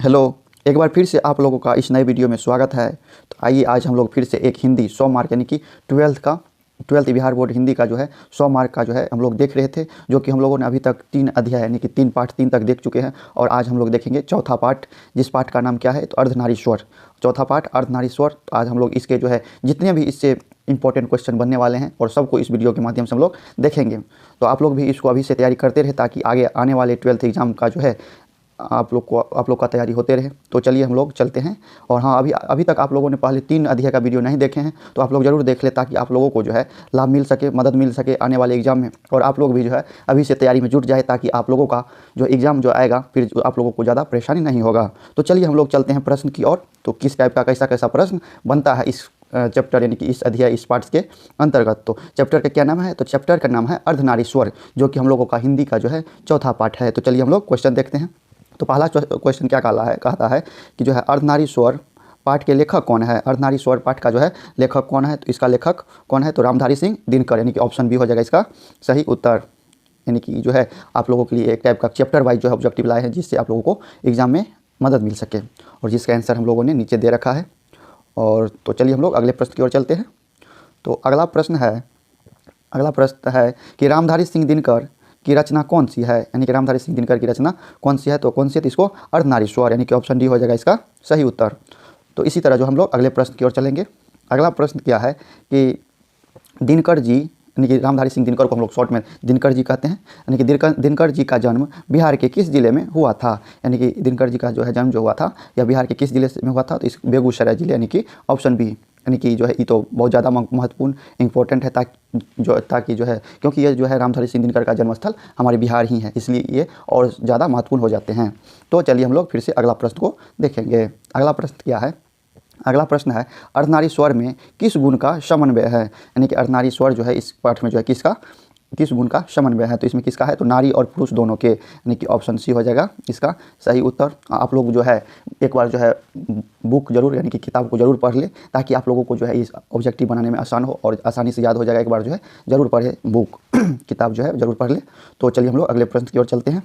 Hello, एक बार फिर से आप लोगों का इस नए वीडियो में स्वागत है। तो आइए आज हम लोग फिर से एक हिंदी 100 मार्क यानी कि 12th बिहार बोर्ड हिंदी का जो है 100 मार्क का जो है हम लोग देख रहे थे, जो कि हम लोगों ने अभी तक 3 अध्याय यानी कि 3 पार्ट 3 तक देख चुके हैं। और आज हम लोग देखेंगे चौथा पार्ट, जिस पार्ट का नाम क्या है तो अर्धनारीश्वर। चौथा पार्ट अर्धनारीश्वर। तो आज हम लोग इसके जो है जितने भी इससे इंपॉर्टेंट क्वेश्चन बनने वाले हैं और सबको इस वीडियो के माध्यम से हम लोग देखेंगे। तो आप लोग भी इसको अभी से तैयारी करते रहे ताकि आगे आने वाले 12th एग्ज़ाम का जो है आप लोग का तैयारी होते रहे। तो चलिए हम लोग चलते हैं। और हाँ, अभी तक आप लोगों ने पहले 3 अध्याय का वीडियो नहीं देखे हैं तो आप लोग ज़रूर देख लें ताकि आप लोगों को जो है लाभ मिल सके, मदद मिल सके आने वाले एग्ज़ाम में। और आप लोग भी जो है अभी से तैयारी में जुट जाए ताकि आप लोगों का जो एग्ज़ाम जो आएगा फिर आप लोगों को ज़्यादा परेशानी नहीं होगा। तो चलिए हम लोग चलते हैं प्रश्न की ओर। तो किस टाइप का कैसा कैसा प्रश्न बनता है इस चैप्टर यानी कि इस अध्याय इस पार्ट के अंतर्गत। तो चैप्टर का क्या नाम है? तो चैप्टर का नाम है अर्धनारीश्वर, जो कि हम लोगों का हिंदी का जो है चौथा पार्ट है। तो चलिए हम लोग क्वेश्चन देखते हैं। तो पहला क्वेश्चन क्या कहता है कि जो है अर्धनारीश्वर पाठ के लेखक कौन है? अर्धनारीश्वर पाठ का जो है लेखक कौन है? तो इसका लेखक कौन है? तो रामधारी सिंह दिनकर, यानी कि ऑप्शन बी हो जाएगा इसका सही उत्तर। यानी कि जो है आप लोगों के लिए एक टाइप का चैप्टर वाइज जो है ऑब्जेक्टिव लाए हैं, जिससे आप लोगों को एग्जाम में मदद मिल सके, और जिसका आंसर हम लोगों ने नीचे दे रखा है। और तो चलिए हम लोग अगले प्रश्न की ओर चलते हैं। तो अगला प्रश्न है कि रामधारी सिंह दिनकर की रचना कौन सी है? यानी कि रामधारी सिंह दिनकर की रचना कौन सी है? तो कौन सी है? तो इसको अर्धनारीश्वर, यानी कि ऑप्शन डी हो जाएगा इसका सही उत्तर। तो इसी तरह जो हम लोग अगले प्रश्न की ओर चलेंगे। अगला प्रश्न क्या है कि दिनकर जी, यानी कि रामधारी सिंह दिनकर को हम लोग शॉर्ट में दिनकर जी कहते हैं, यानी कि दिनकर जी का जन्म बिहार के किस जिले में हुआ था? यानी कि दिनकर जी का जो है जन्म जो हुआ था या बिहार के किस जिले में हुआ था? तो इस बेगूसराय जिले, यानी कि ऑप्शन बी। यानी कि जो है ये तो बहुत ज़्यादा महत्वपूर्ण इंपॉर्टेंट है ताकि जो है, क्योंकि ये जो है रामधारी सिंह दिनकर का जन्मस्थल हमारे बिहार ही है, इसलिए ये और ज़्यादा महत्वपूर्ण हो जाते हैं। तो चलिए हम लोग फिर से अगला प्रश्न को देखेंगे। अगला प्रश्न क्या है? अगला प्रश्न है अर्धनारीश्वर में किस गुण का समन्वय है? यानी कि अर्धनारीश्वर जो है इस पाठ में जो है किस गुण का समन्वय है? तो इसमें किसका है? तो नारी और पुरुष दोनों के, यानी कि ऑप्शन सी हो जाएगा इसका सही उत्तर। आप लोग जो है एक बार जो है बुक जरूर, यानी कि किताब को जरूर पढ़ ले ताकि आप लोगों को जो है इस ऑब्जेक्टिव बनाने में आसान हो और आसानी से याद हो जाएगा। एक बार जो है ज़रूर पढ़े बुक किताब जो है ज़रूर पढ़ ले। तो चलिए हम लोग अगले प्रश्न की ओर चलते हैं।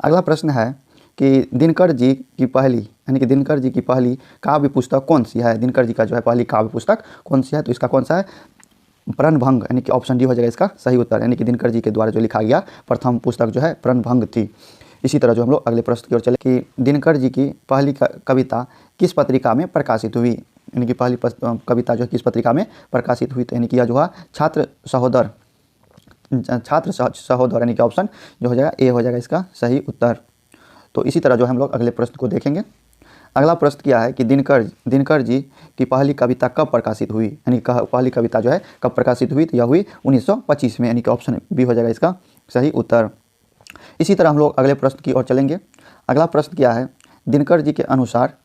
अगला प्रश्न है कि दिनकर जी की पहली, यानी कि दिनकर जी की पहली काव्य पुस्तक कौन सी है? दिनकर जी का जो है पहली काव्य पुस्तक कौन सी है? तो इसका कौन सा है? प्रणभंग, यानी कि ऑप्शन डी हो जाएगा इसका सही उत्तर। यानी कि दिनकर जी के द्वारा जो लिखा गया प्रथम पुस्तक जो है प्रणभंग थी। इसी तरह जो हम लोग अगले प्रश्न की ओर चले कि दिनकर जी की पहली कविता किस पत्रिका में प्रकाशित हुई? यानी कि पहली कविता जो है किस पत्रिका में प्रकाशित हुई? तो यानी कि यह जो है छात्र सहोदर, यानी कि ऑप्शन जो हो जाएगा ए हो जाएगा इसका सही उत्तर। तो इसी तरह जो हम लोग अगले प्रश्न को देखेंगे। अगला प्रश्न क्या है कि दिनकर जी की पहली कविता कब प्रकाशित हुई? यानी पहली कविता जो है कब प्रकाशित हुई? तो यह हुई 1925 में, यानी कि ऑप्शन बी हो जाएगा इसका सही उत्तर। इसी तरह हम लोग अगले प्रश्न की ओर चलेंगे। अगला प्रश्न क्या है? दिनकर जी के अनुसार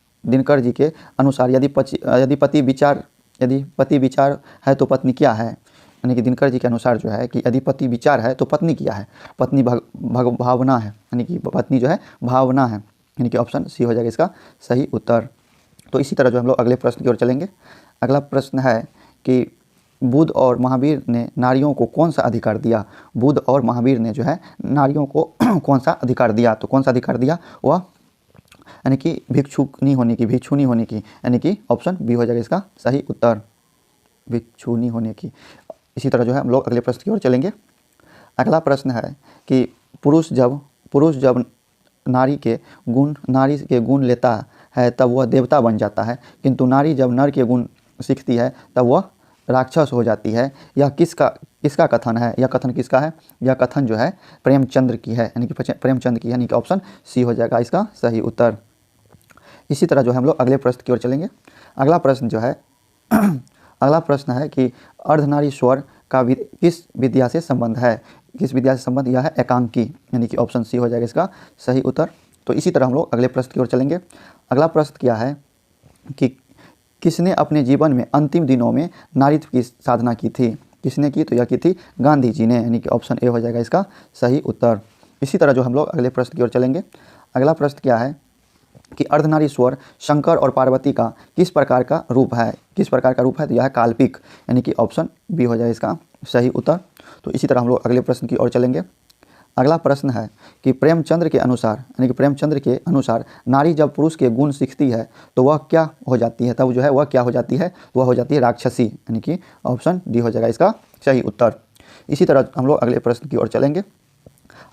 यदि पति विचार है तो पत्नी क्या है? यानी कि दिनकर जी के अनुसार जो है कि यदि पति विचार है तो पत्नी क्या है? पत्नी भावना है, यानी कि पत्नी जो है भावना है, यानी कि ऑप्शन सी हो जाएगा इसका सही उत्तर। तो इसी तरह जो हम लोग अगले प्रश्न की ओर चलेंगे। अगला प्रश्न है कि बुद्ध और महावीर ने नारियों को कौन सा अधिकार दिया? बुद्ध और महावीर ने जो है नारियों को कौन सा अधिकार दिया? तो कौन सा अधिकार दिया? वह यानी कि भिक्षुनी होने की, यानी कि ऑप्शन बी हो जाएगा इसका सही उत्तर, भिक्षुनी होने की। इसी तरह जो है हम लोग अगले प्रश्न की ओर चलेंगे। अगला प्रश्न है कि पुरुष जब नारी के गुण लेता है तब वह देवता बन जाता है, किंतु नारी जब नर के गुण सीखती है तब वह राक्षस हो जाती है। यह किसका कथन है? यह कथन किसका है? यह कथन जो है प्रेमचंद्र की है, यानी कि प्रेमचंद की, यानी कि ऑप्शन सी हो जाएगा इसका सही उत्तर। इसी तरह जो हम लोग अगले प्रश्न की ओर चलेंगे। अगला प्रश्न जो है अगला प्रश्न है कि अर्धनारीश्वर का किस विद्या से संबंध है? किस विद्या से संबंध? यह है एकांकी, यानी कि ऑप्शन सी हो जाएगा इसका सही उत्तर। तो इसी तरह हम लोग अगले प्रश्न की ओर चलेंगे। अगला प्रश्न क्या है कि किसने अपने जीवन में अंतिम दिनों में नारीत्व की साधना की थी? किसने की? तो यह की थी गांधी जी ने, यानी कि ऑप्शन ए हो जाएगा इसका सही उत्तर। इसी तरह जो हम लोग अगले प्रश्न की ओर चलेंगे। अगला प्रश्न क्या है कि अर्धनारीश्वर शंकर और पार्वती का किस प्रकार का रूप है? किस प्रकार का रूप है? तो यह है काल्पिक, यानी कि ऑप्शन बी हो जाए इसका सही उत्तर। तो इसी तरह हम लोग अगले प्रश्न की ओर चलेंगे। अगला प्रश्न है कि प्रेमचंद्र के अनुसार, यानी कि प्रेमचंद्र के अनुसार नारी जब पुरुष के गुण सीखती है तो वह क्या हो जाती है, तब जो है वह क्या हो जाती है, वह हो जाती है राक्षसी, यानी कि ऑप्शन डी हो जाएगा इसका सही उत्तर। इसी तरह हम लोग अगले प्रश्न की ओर चलेंगे।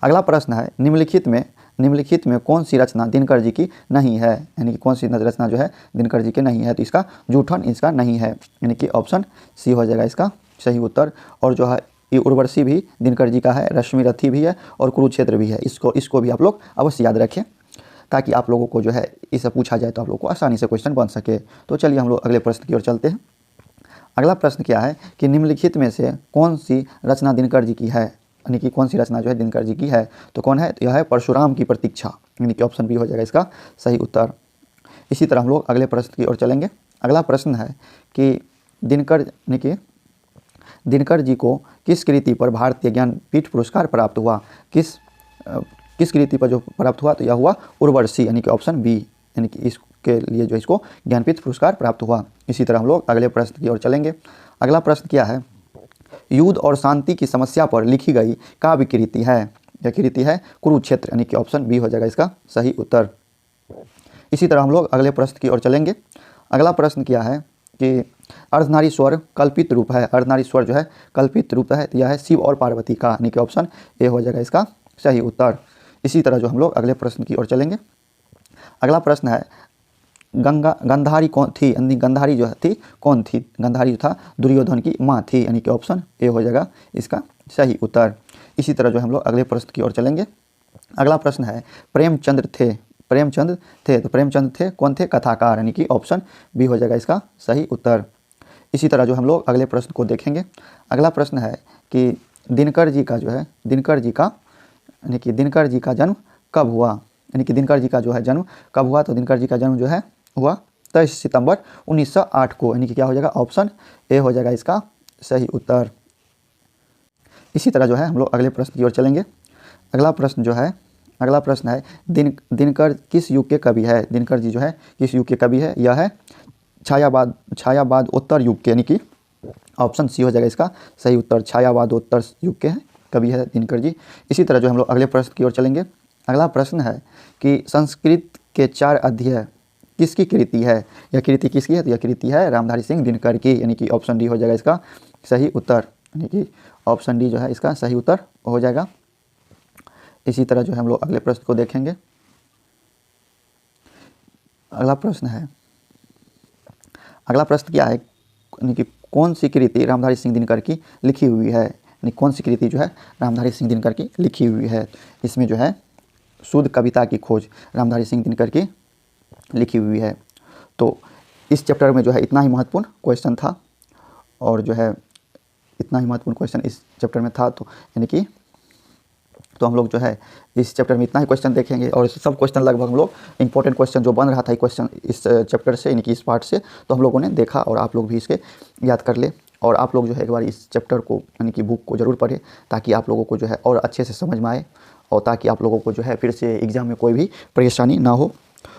अगला प्रश्न है निम्नलिखित में कौन सी रचना दिनकर जी की नहीं है, यानी कि कौन सी रचना जो है दिनकर जी की नहीं है, तो इसका जूठन इसका नहीं है, यानी कि ऑप्शन सी हो जाएगा इसका सही उत्तर। और जो है ये उर्वशी भी दिनकर जी का है, रश्मि रथी भी है और कुरुक्षेत्र भी है। इसको भी आप लोग अवश्य याद रखें ताकि आप लोगों को जो है इसे पूछा जाए तो आप लोगों को आसानी से क्वेश्चन बन सके। तो चलिए हम लोग अगले प्रश्न की ओर चलते हैं। अगला प्रश्न क्या है कि निम्नलिखित में से कौन सी रचना दिनकर जी की है, यानी कि कौन सी रचना जो है दिनकर जी की है, तो कौन है, तो यह है परशुराम की प्रतीक्षा, यानी कि ऑप्शन बी हो जाएगा इसका सही उत्तर। इसी तरह हम लोग अगले प्रश्न की ओर चलेंगे। अगला प्रश्न है कि दिनकर जी को किस कृति पर भारतीय ज्ञानपीठ पुरस्कार प्राप्त हुआ, किस कृति पर जो प्राप्त हुआ, तो यह हुआ उर्वशी, यानी कि ऑप्शन बी, यानी कि इसके लिए जो इसको ज्ञानपीठ पुरस्कार प्राप्त हुआ। इसी तरह हम लोग अगले प्रश्न की ओर चलेंगे। अगला प्रश्न क्या है, युद्ध और शांति की समस्या पर लिखी गई काव्य कृति है, यह कृति है कुरुक्षेत्र, यानी कि ऑप्शन बी हो जाएगा इसका सही उत्तर। इसी तरह हम लोग अगले प्रश्न की ओर चलेंगे। अगला प्रश्न क्या है कि अर्धनारीश्वर कल्पित रूप है, अर्धनारीश्वर जो है कल्पित रूप है, तो यह है शिव और पार्वती का, यानी कि ऑप्शन ए हो जाएगा इसका सही उत्तर। इसी तरह जो हम लोग अगले प्रश्न की ओर चलेंगे। अगला प्रश्न है गंधारी कौन थी, यानी गंधारी जो थी कौन थी, गंधारी जो था दुर्योधन की माँ थी, यानी कि ऑप्शन ए हो जाएगा इसका सही उत्तर। इसी तरह जो हम लोग अगले प्रश्न की ओर चलेंगे। अगला प्रश्न है प्रेमचंद्र थे, तो प्रेमचंद्र थे कौन थे, कथाकार, यानी कि ऑप्शन बी हो जाएगा इसका सही उत्तर। इसी तरह जो हम लोग अगले प्रश्न को देखेंगे। अगला प्रश्न है कि दिनकर जी का जन्म कब हुआ, यानी कि दिनकर जी का जो है जन्म कब हुआ, तो दिनकर जी का जन्म जो है हुआ 23 सितंबर 1908 को, यानी कि क्या हो जाएगा ऑप्शन ए हो जाएगा इसका सही उत्तर। इसी तरह जो है हम लोग अगले प्रश्न की ओर चलेंगे। अगला प्रश्न है दिनकर किस युग के कवि है, दिनकर जी जो है किस युग के कवि है, यह है छायावाद उत्तर युग के, यानी कि ऑप्शन सी हो जाएगा इसका सही उत्तर। छायावाद उत्तर युग के कवि है दिनकर जी। इसी तरह जो हम लोग अगले प्रश्न की ओर चलेंगे। अगला प्रश्न है कि संस्कृत के 4 अध्याय किसकी कृति है, यह कृति किसकी है, तो यह कृति है रामधारी सिंह दिनकर की, यानी कि ऑप्शन डी हो जाएगा इसका सही उत्तर, यानी कि ऑप्शन डी जो है इसका सही उत्तर हो जाएगा। इसी तरह जो है हम लोग अगले प्रश्न को देखेंगे। अगला प्रश्न क्या है, यानी कि कौन सी कृति रामधारी सिंह दिनकर की लिखी हुई है, यानी कौन सी कृति जो है रामधारी सिंह दिनकर की लिखी हुई है। इसमें जो है शुद्ध कविता की खोज रामधारी सिंह दिनकर की लिखी हुई है। तो इस चैप्टर में जो है इतना ही महत्वपूर्ण क्वेश्चन था, और जो है इतना ही महत्वपूर्ण क्वेश्चन इस चैप्टर में था, तो यानी कि तो हम लोग जो है इस चैप्टर में इतना ही क्वेश्चन देखेंगे, और सब क्वेश्चन लगभग हम लोग इंपॉर्टेंट क्वेश्चन जो बन रहा था क्वेश्चन इस चैप्टर से, यानी कि इस पार्ट से, तो हम लोगों ने देखा, और आप लोग भी इसके याद कर ले। और आप लोग जो है एक बार इस चैप्टर को, यानी कि बुक को ज़रूर पढ़ें, ताकि आप लोगों को जो है और अच्छे से समझ में आए, और ताकि आप लोगों को जो है फिर से एग्ज़ाम में कोई भी परेशानी ना हो।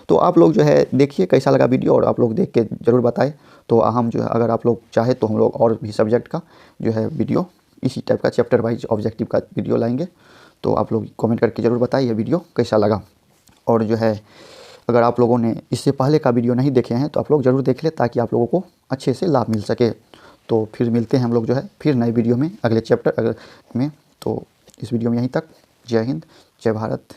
तो आप लोग जो है देखिए कैसा लगा वीडियो, और आप लोग देख के ज़रूर बताएं। तो हम जो है अगर आप लोग चाहे तो हम लोग और भी सब्जेक्ट का जो है वीडियो इसी टाइप का चैप्टर वाइज ऑब्जेक्टिव का वीडियो लाएंगे। तो आप लोग कमेंट करके ज़रूर बताइए वीडियो कैसा लगा। और जो है अगर आप लोगों ने इससे पहले का वीडियो नहीं देखे हैं तो आप लोग ज़रूर देख लें, ताकि आप लोगों को अच्छे से लाभ मिल सके। तो फिर मिलते हैं हम लोग जो है फिर नए वीडियो में अगले चैप्टर में। तो इस वीडियो में यहीं तक। जय हिंद, जय भारत।